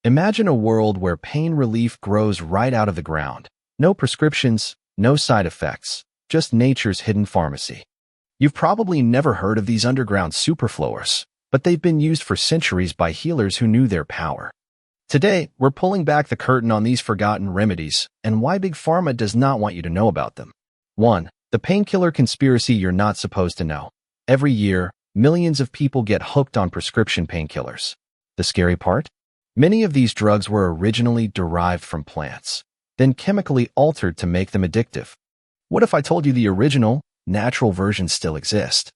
Imagine a world where pain relief grows right out of the ground. No prescriptions, no side effects, just nature's hidden pharmacy. You've probably never heard of these underground superflowers, but they've been used for centuries by healers who knew their power. Today, we're pulling back the curtain on these forgotten remedies and why Big Pharma does not want you to know about them. 1. The painkiller conspiracy you're not supposed to know. Every year, millions of people get hooked on prescription painkillers. The scary part? Many of these drugs were originally derived from plants, then chemically altered to make them addictive. What if I told you the original, natural versions still exist?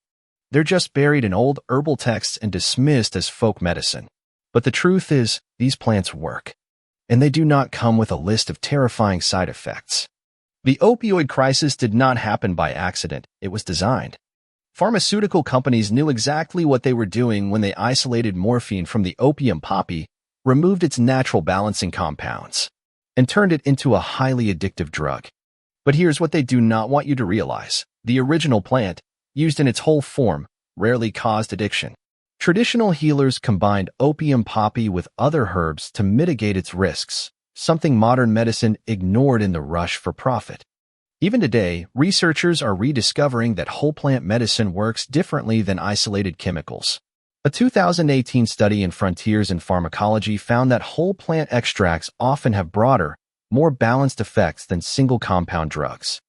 They're just buried in old herbal texts and dismissed as folk medicine. But the truth is, these plants work, and they do not come with a list of terrifying side effects. The opioid crisis did not happen by accident, it was designed. Pharmaceutical companies knew exactly what they were doing when they isolated morphine from the opium poppy, removed its natural balancing compounds, and turned it into a highly addictive drug. But here's what they do not want you to realize. The original plant, used in its whole form, rarely caused addiction. Traditional healers combined opium poppy with other herbs to mitigate its risks, something modern medicine ignored in the rush for profit. Even today, researchers are rediscovering that whole plant medicine works differently than isolated chemicals. A 2018 study in Frontiers in Pharmacology found that whole plant extracts often have broader, more balanced effects than single compound drugs.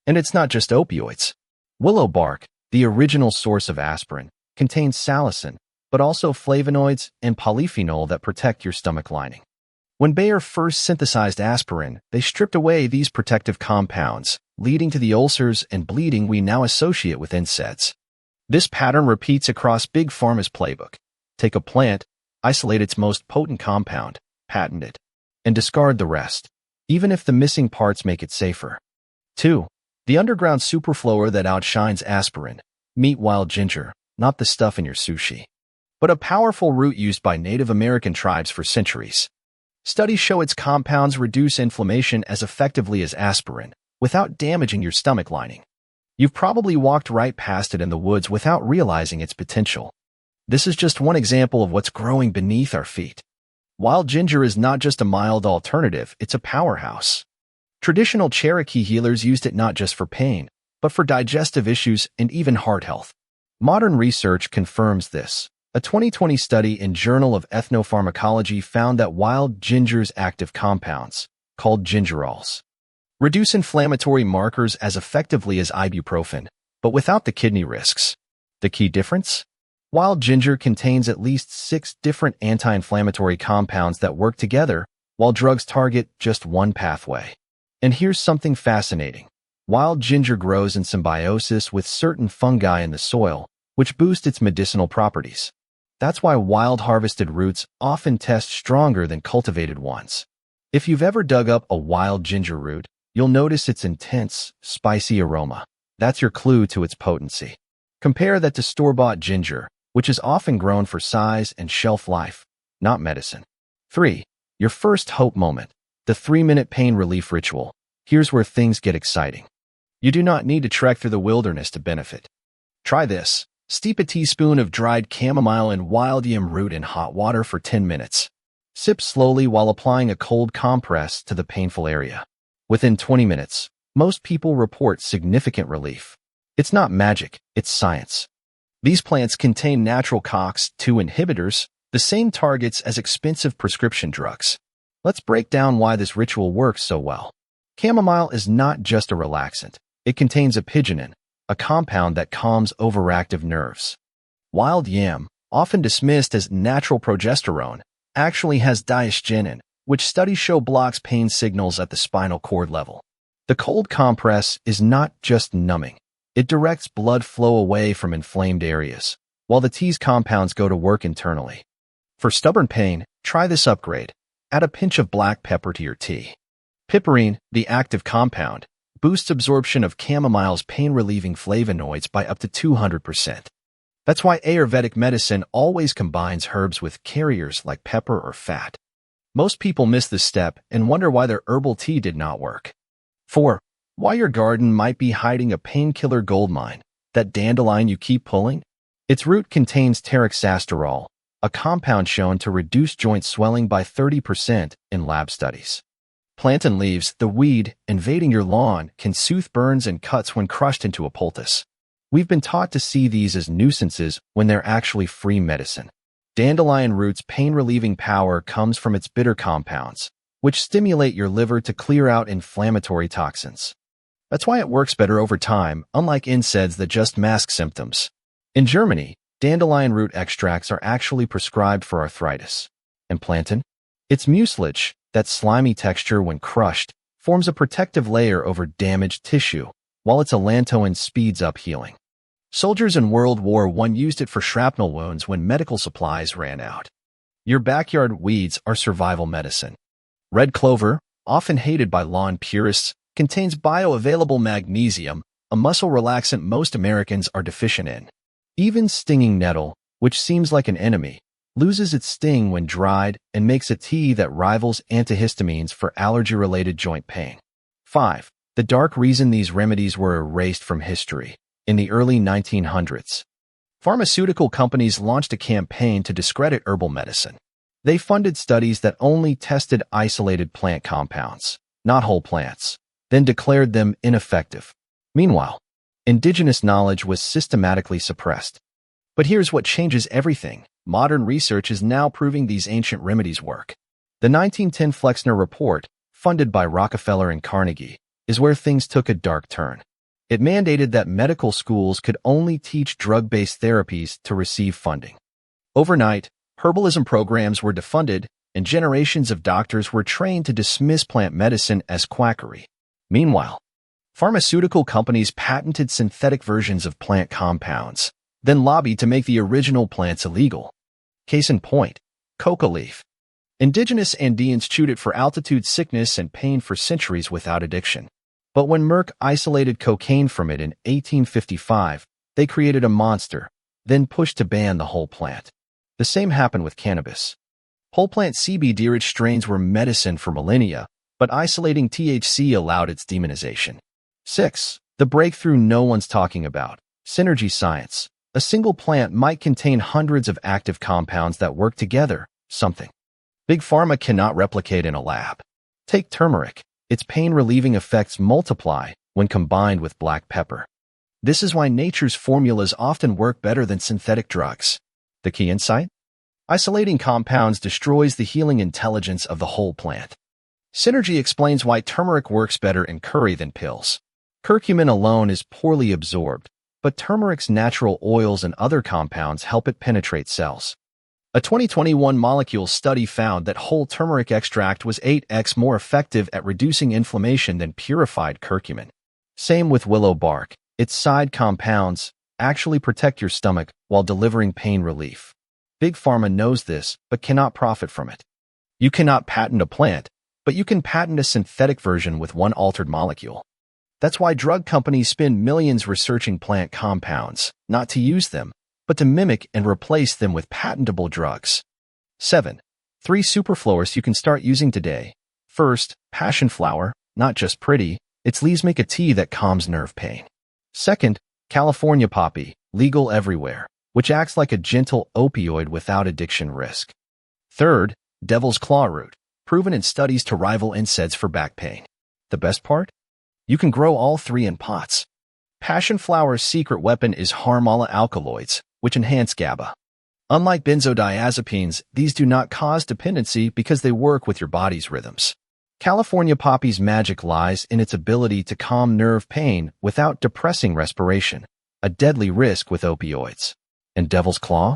And it's not just opioids. Willow bark, the original source of aspirin, contains salicin, but also flavonoids and polyphenol that protect your stomach lining. When Bayer first synthesized aspirin, they stripped away these protective compounds, leading to the ulcers and bleeding we now associate with NSAIDs. This pattern repeats across Big Pharma's playbook. Take a plant, isolate its most potent compound, patent it, and discard the rest, even if the missing parts make it safer. 2. The underground superflower that outshines aspirin. Meet wild ginger, not the stuff in your sushi, but a powerful root used by Native American tribes for centuries. Studies show its compounds reduce inflammation as effectively as aspirin, without damaging your stomach lining. You've probably walked right past it in the woods without realizing its potential. This is just one example of what's growing beneath our feet. Wild ginger is not just a mild alternative, it's a powerhouse. Traditional Cherokee healers used it not just for pain, but for digestive issues and even heart health. Modern research confirms this. A 2020 study in Journal of Ethnopharmacology found that wild ginger's active compounds, called gingerols, reduce inflammatory markers as effectively as ibuprofen, but without the kidney risks. The key difference? Wild ginger contains at least 6 different anti-inflammatory compounds that work together, while drugs target just one pathway. And here's something fascinating. Wild ginger grows in symbiosis with certain fungi in the soil, which boost its medicinal properties. That's why wild harvested roots often test stronger than cultivated ones. If you've ever dug up a wild ginger root, you'll notice its intense, spicy aroma. That's your clue to its potency. Compare that to store-bought ginger, which is often grown for size and shelf life, not medicine. 3. Your first hope moment. The 3-minute pain relief ritual. Here's where things get exciting. You do not need to trek through the wilderness to benefit. Try this. Steep a teaspoon of dried chamomile and wild yam root in hot water for 10 minutes. Sip slowly while applying a cold compress to the painful area. Within 20 minutes, most people report significant relief. It's not magic, it's science. These plants contain natural COX-2 inhibitors, the same targets as expensive prescription drugs. Let's break down why this ritual works so well. Chamomile is not just a relaxant. It contains apigenin, a compound that calms overactive nerves. Wild yam, often dismissed as natural progesterone, actually has diastegenin, which studies show blocks pain signals at the spinal cord level. The cold compress is not just numbing. It directs blood flow away from inflamed areas, while the tea's compounds go to work internally. For stubborn pain, try this upgrade. Add a pinch of black pepper to your tea. Piperine, the active compound, boosts absorption of chamomile's pain-relieving flavonoids by up to 200%. That's why Ayurvedic medicine always combines herbs with carriers like pepper or fat. Most people miss this step and wonder why their herbal tea did not work. 4. Why your garden might be hiding a painkiller goldmine, that dandelion you keep pulling? Its root contains terexasterol, a compound shown to reduce joint swelling by 30% in lab studies. Plantain leaves, the weed invading your lawn, can soothe burns and cuts when crushed into a poultice. We've been taught to see these as nuisances when they're actually free medicine. Dandelion root's pain-relieving power comes from its bitter compounds, which stimulate your liver to clear out inflammatory toxins. That's why it works better over time, unlike NSAIDs that just mask symptoms. In Germany, dandelion root extracts are actually prescribed for arthritis. And plantain? Its mucilage, that slimy texture when crushed, forms a protective layer over damaged tissue, while its allantoin speeds up healing. Soldiers in World War I used it for shrapnel wounds when medical supplies ran out. Your backyard weeds are survival medicine. Red clover, often hated by lawn purists, contains bioavailable magnesium, a muscle relaxant most Americans are deficient in. Even stinging nettle, which seems like an enemy, loses its sting when dried and makes a tea that rivals antihistamines for allergy-related joint pain. 5. The dark reason these remedies were erased from history. In the early 1900s, pharmaceutical companies launched a campaign to discredit herbal medicine. They funded studies that only tested isolated plant compounds, not whole plants, then declared them ineffective. Meanwhile, indigenous knowledge was systematically suppressed. But here's what changes everything. Modern research is now proving these ancient remedies work. The 1910 Flexner Report, funded by Rockefeller and Carnegie, is where things took a dark turn. It mandated that medical schools could only teach drug-based therapies to receive funding. Overnight, herbalism programs were defunded, and generations of doctors were trained to dismiss plant medicine as quackery. Meanwhile, pharmaceutical companies patented synthetic versions of plant compounds, then lobbied to make the original plants illegal. Case in point, coca leaf. Indigenous Andeans chewed it for altitude sickness and pain for centuries without addiction. But when Merck isolated cocaine from it in 1855, they created a monster, then pushed to ban the whole plant. The same happened with cannabis. Whole plant CBD-rich strains were medicine for millennia, but isolating THC allowed its demonization. 6. The breakthrough no one's talking about. Synergy science. A single plant might contain hundreds of active compounds that work together, something Big Pharma cannot replicate in a lab. Take turmeric. Its pain-relieving effects multiply when combined with black pepper. This is why nature's formulas often work better than synthetic drugs. The key insight? Isolating compounds destroys the healing intelligence of the whole plant. Synergy explains why turmeric works better in curry than pills. Curcumin alone is poorly absorbed, but turmeric's natural oils and other compounds help it penetrate cells. A 2021 molecule study found that whole turmeric extract was 8x more effective at reducing inflammation than purified curcumin. Same with willow bark. Its side compounds actually protect your stomach while delivering pain relief. Big Pharma knows this, but cannot profit from it. You cannot patent a plant, but you can patent a synthetic version with one altered molecule. That's why drug companies spend millions researching plant compounds, not to use them, but to mimic and replace them with patentable drugs. 7. 3 superflowers you can start using today. First, passion flower, not just pretty, its leaves make a tea that calms nerve pain. Second, California poppy, legal everywhere, which acts like a gentle opioid without addiction risk. Third, devil's claw root, proven in studies to rival NSAIDs for back pain. The best part? You can grow all 3 in pots. Passion flower's secret weapon is harmala alkaloids, which enhance GABA. Unlike benzodiazepines, these do not cause dependency because they work with your body's rhythms. California poppy's magic lies in its ability to calm nerve pain without depressing respiration, a deadly risk with opioids. And devil's claw?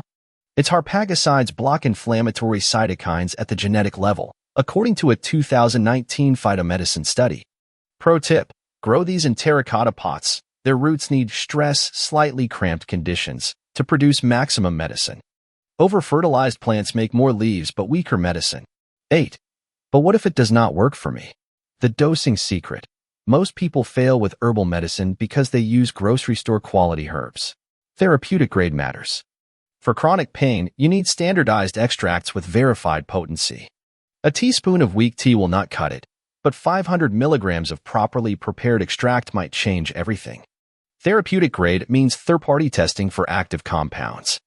Its harpagicides block inflammatory cytokines at the genetic level, according to a 2019 phytomedicine study. Pro tip: grow these in terracotta pots. Their roots need stress, slightly cramped conditions to produce maximum medicine. Over-fertilized plants make more leaves but weaker medicine. 8. But what if it does not work for me? The dosing secret. Most people fail with herbal medicine because they use grocery store quality herbs. Therapeutic grade matters. For chronic pain, you need standardized extracts with verified potency. A teaspoon of weak tea will not cut it, but 500 milligrams of properly prepared extract might change everything. Therapeutic grade means third-party testing for active compounds.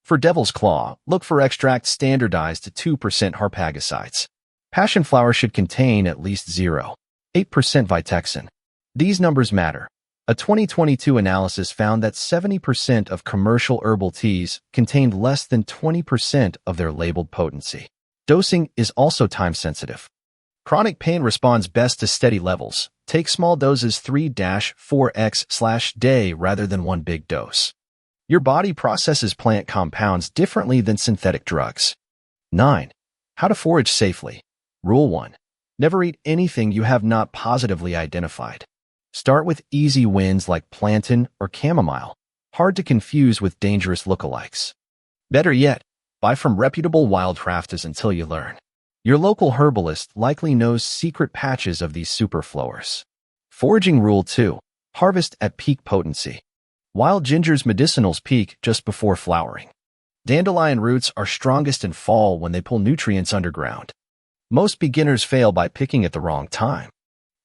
For Devil's Claw, look for extract standardized to 2% harpagicides. Passion flower should contain at least 0.8% Vitexin. These numbers matter. A 2022 analysis found that 70% of commercial herbal teas contained less than 20% of their labeled potency. Dosing is also time-sensitive. Chronic pain responds best to steady levels. Take small doses 3-4x/day rather than one big dose. Your body processes plant compounds differently than synthetic drugs. 9. How to forage safely. Rule 1. Never eat anything you have not positively identified. Start with easy wins like plantain or chamomile, hard to confuse with dangerous lookalikes. Better yet, buy from reputable wildcrafters until you learn. Your local herbalist likely knows secret patches of these superflowers. Foraging Rule 2. Harvest at peak potency. Wild ginger's medicinals peak just before flowering. Dandelion roots are strongest in fall when they pull nutrients underground. Most beginners fail by picking at the wrong time.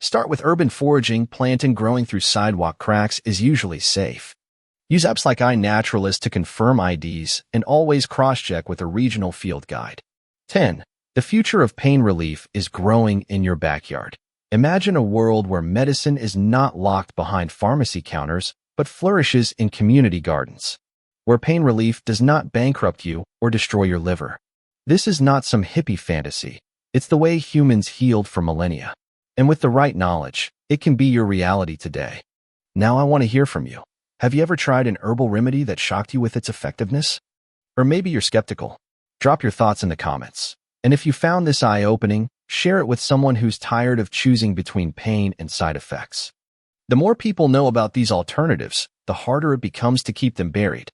Start with urban foraging. Plantain growing through sidewalk cracks is usually safe. Use apps like iNaturalist to confirm IDs and always cross-check with a regional field guide. 10. The future of pain relief is growing in your backyard. Imagine a world where medicine is not locked behind pharmacy counters, but flourishes in community gardens. Where pain relief does not bankrupt you or destroy your liver. This is not some hippie fantasy. It's the way humans healed for millennia. And with the right knowledge, it can be your reality today. Now I want to hear from you. Have you ever tried an herbal remedy that shocked you with its effectiveness? Or maybe you're skeptical. Drop your thoughts in the comments. And if you found this eye-opening, share it with someone who's tired of choosing between pain and side effects. The more people know about these alternatives, the harder it becomes to keep them buried.